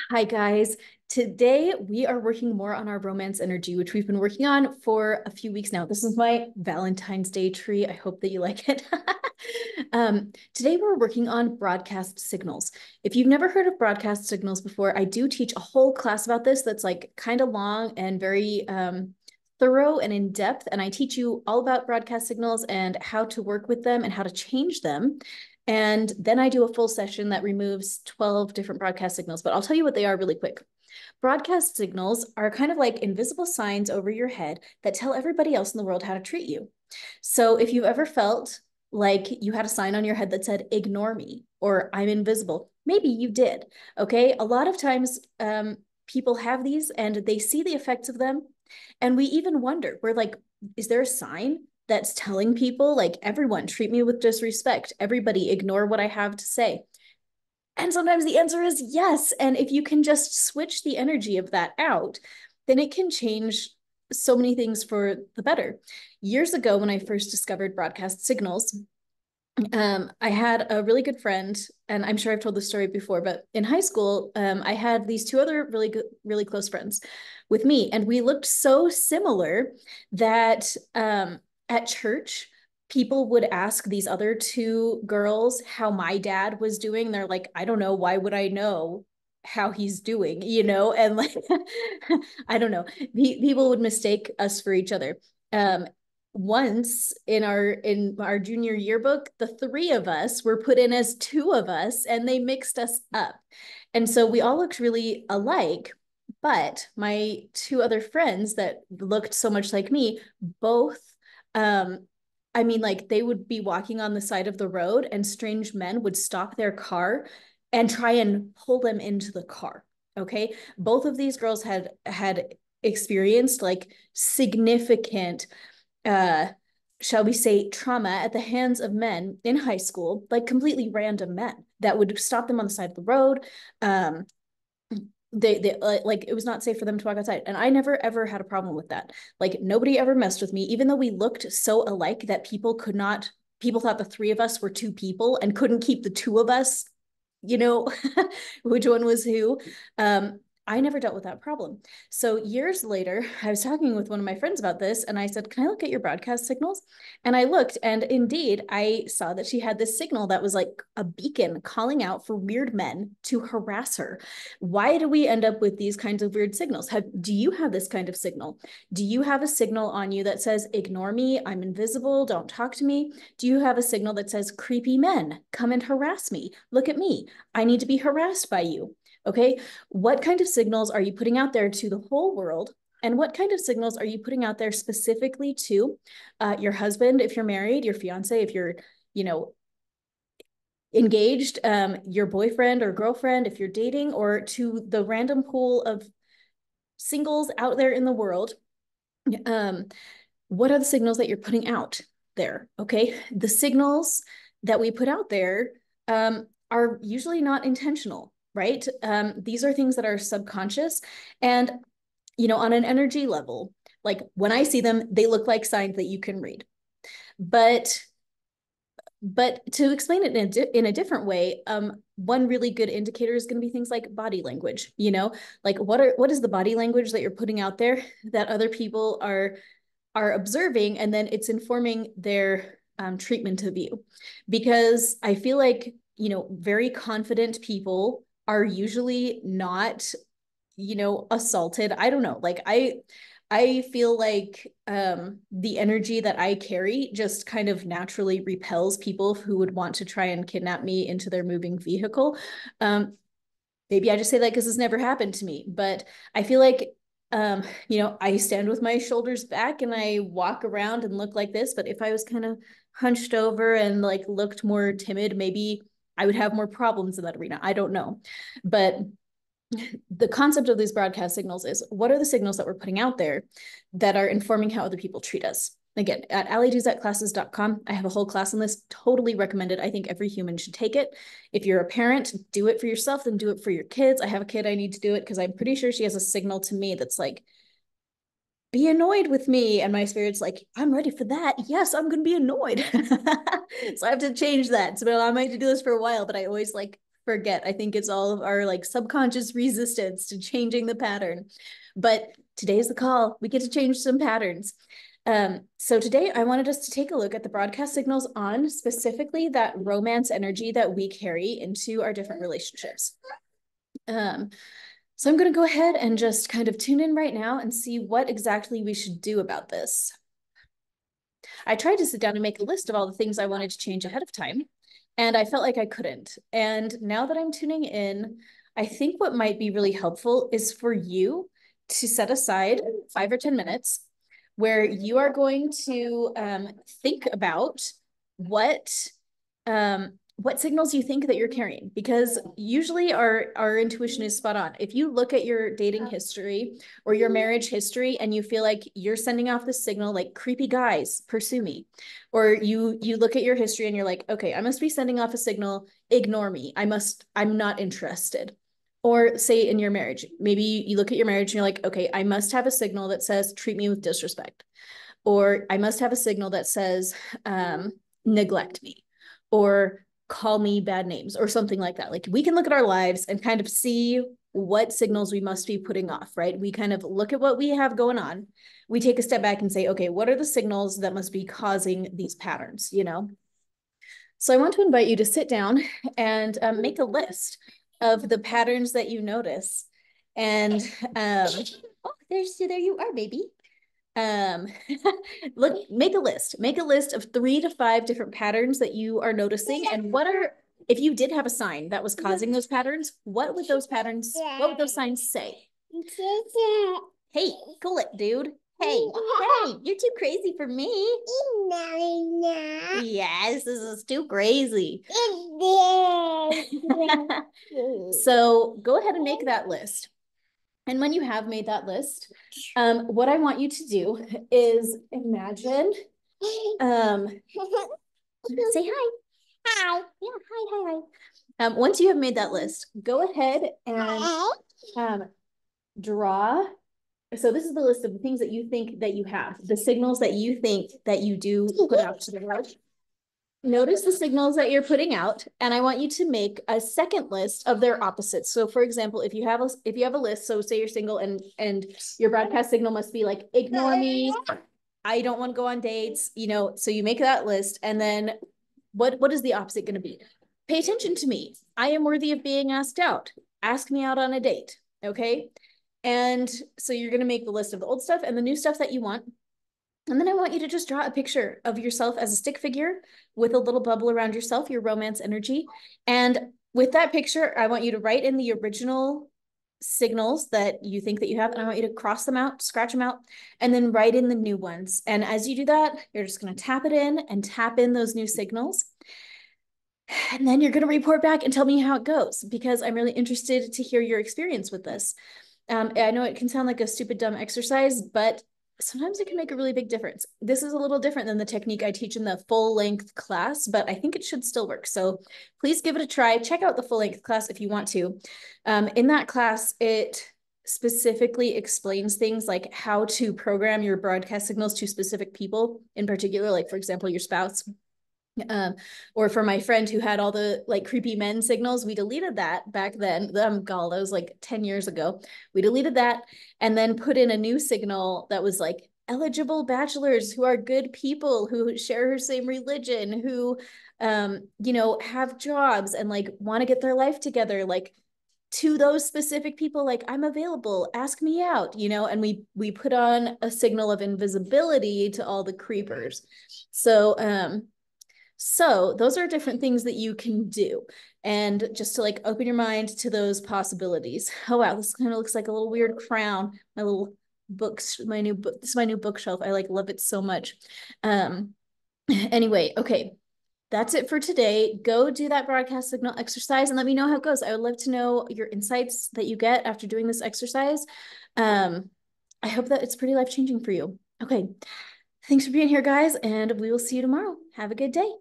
Hi, guys. Today we are working more on our romance energy, which we've been working on for a few weeks now. This is my Valentine's Day tree. I hope that you like it. Today we're working on broadcast signals. If you've never heard of broadcast signals before, I do teach a whole class about this that's like kind of long and very thorough and in depth. And I teach you all about broadcast signals and how to work with them and how to change them. And then I do a full session that removes 12 different broadcast signals, but I'll tell you what they are really quick. Broadcast signals are kind of like invisible signs over your head that tell everybody else in the world how to treat you. So if you've ever felt like you had a sign on your head that said, ignore me, or I'm invisible, maybe you did, okay? A lot of times people have these and they see the effects of them. And we even wonder, we're like, is there a sign that's telling people like everyone treat me with disrespect, everybody ignore what I have to say? And sometimes the answer is yes. And if you can just switch the energy of that out, then it can change so many things for the better. Years ago, when I first discovered broadcast signals, I had a really good friend, and I'm sure I've told this story before, but in high school, I had these two other really close friends with me, and we looked so similar that at church, people would ask these other two girls how my dad was doing. They're like, I don't know, why would I know how he's doing, you know? And like, I don't know, people would mistake us for each other. Once in our junior yearbook, the three of us were put in as two of us and they mixed us up. And so we all looked really alike, but my two other friends that looked so much like me, both I mean, like they would be walking on the side of the road and strange men would stop their car and try and pull them into the car. Okay. Both of these girls had experienced like significant uh shall we say trauma at the hands of men in high school, like completely random men that would stop them on the side of the road. They like it was not safe for them to walk outside, and I never ever had a problem with that. Like nobody ever messed with me, even though we looked so alike that people thought the three of us were two people and couldn't keep the two of us, you know, which one was who. I never dealt with that problem. So years later, I was talking with one of my friends about this, and I said, can I look at your broadcast signals? And I looked, and indeed, I saw that she had this signal that was like a beacon calling out for weird men to harass her. Why do we end up with these kinds of weird signals? Do you have this kind of signal? Do you have a signal on you that says, ignore me, I'm invisible, don't talk to me? Do you have a signal that says, creepy men, come and harass me, look at me, I need to be harassed by you? Okay, what kind of signals are you putting out there to the whole world? And what kind of signals are you putting out there specifically to your husband, if you're married, your fiance, if you're, you know, engaged, your boyfriend or girlfriend, if you're dating, or to the random pool of singles out there in the world? Um, what are the signals that you're putting out there? Okay, the signals that we put out there are usually not intentional, right? These are things that are subconscious, and you know, on an energy level, like when I see them, they look like signs that you can read. But to explain it in a different way, one really good indicator is going to be things like body language. You know, like what is the body language that you're putting out there that other people are observing, and then it's informing their treatment of you. Because I feel like, you know, very confident people are usually not, you know, assaulted. I don't know. Like I feel like the energy that I carry just kind of naturally repels people who would want to try and kidnap me into their moving vehicle. Maybe I just say that because it's never happened to me, but I feel like you know, I stand with my shoulders back and I walk around and look like this. But if I was kind of hunched over and like looked more timid, maybe I would have more problems in that arena. I don't know. But the concept of these broadcast signals is, what are the signals that we're putting out there that are informing how other people treat us? Again, at allieduzatclasses.com, I have a whole class on this. Totally recommended. I think every human should take it. If you're a parent, do it for yourself, then do it for your kids. I have a kid, I need to do it because I'm pretty sure she has a signal to me that's like, be annoyed with me. And my spirit's like, I'm ready for that. Yes, I'm going to be annoyed. So I have to change that. So I might have to do this for a while, but I always like forget. I think it's all of our like subconscious resistance to changing the pattern. But today's the call. We get to change some patterns. So today I wanted us to take a look at the broadcast signals on specifically that romance energy that we carry into our different relationships. So I'm going to go ahead and just kind of tune in right now and see what exactly we should do about this. I tried to sit down and make a list of all the things I wanted to change ahead of time, and I felt like I couldn't. And now that I'm tuning in, I think what might be really helpful is for you to set aside 5 or 10 minutes where you are going to think about what signals you think that you're carrying, because usually our intuition is spot on. If you look at your dating history or your marriage history and you feel like you're sending off the signal like creepy guys pursue me, or you look at your history and you're like, okay, I must be sending off a signal, ignore me, I'm not interested. Or say in your marriage, maybe you look at your marriage and you're like, okay, I must have a signal that says treat me with disrespect, or I must have a signal that says neglect me, or call me bad names, or something like that. Like we can look at our lives and kind of see what signals we must be putting off, right? We kind of look at what we have going on. We take a step back and say, okay, what are the signals that must be causing these patterns, you know? So I want to invite you to sit down and make a list of the patterns that you notice. And oh, there you are, baby. Look, make a list of 3 to 5 different patterns that you are noticing. And if you did have a sign that was causing those patterns, what would those signs say? Hey, cool it, dude. Hey, you're too crazy for me. Yes, this is too crazy. So go ahead and make that list. And when you have made that list, what I want you to do is imagine, say hi. Hi. Yeah, hi. Once you have made that list, go ahead and draw. So this is the list of the things that you think that you have, the signals that you think that you do put out to the world. Notice the signals that you're putting out, and I want you to make a second list of their opposites. So for example, if you have a list, so say you're single and your broadcast signal must be like, ignore me, I don't want to go on dates, you know, so you make that list, and then what is the opposite going to be? Pay attention to me. I am worthy of being asked out. Ask me out on a date, okay? And so you're going to make the list of the old stuff and the new stuff that you want. And then I want you to just draw a picture of yourself as a stick figure with a little bubble around yourself, your romance energy. And with that picture, I want you to write in the original signals that you think that you have, and I want you to cross them out, scratch them out, and then write in the new ones. And as you do that, you're just going to tap it in and tap in those new signals. And then you're going to report back and tell me how it goes, because I'm really interested to hear your experience with this. I know it can sound like a stupid, dumb exercise, but sometimes it can make a really big difference. This is a little different than the technique I teach in the full-length class, but I think it should still work. So please give it a try. Check out the full-length class if you want to. In that class, it specifically explains things like how to program your broadcast signals to specific people in particular, like for example, your spouse. Or for my friend who had all the like creepy men signals, we deleted that back then. God, that was like 10 years ago. We deleted that and then put in a new signal that was like eligible bachelors who are good people, who share her same religion, who, you know, have jobs and like want to get their life together. Like to those specific people, like I'm available, ask me out, you know, and we put on a signal of invisibility to all the creepers. So those are different things that you can do. And just to like open your mind to those possibilities. Oh, wow, this kind of looks like a little weird crown. My little books, my new book, this is my new bookshelf. I like love it so much. Anyway, okay, that's it for today. Go do that broadcast signal exercise and let me know how it goes. I would love to know your insights that you get after doing this exercise. I hope that it's pretty life-changing for you. Okay, thanks for being here, guys, and we will see you tomorrow. Have a good day.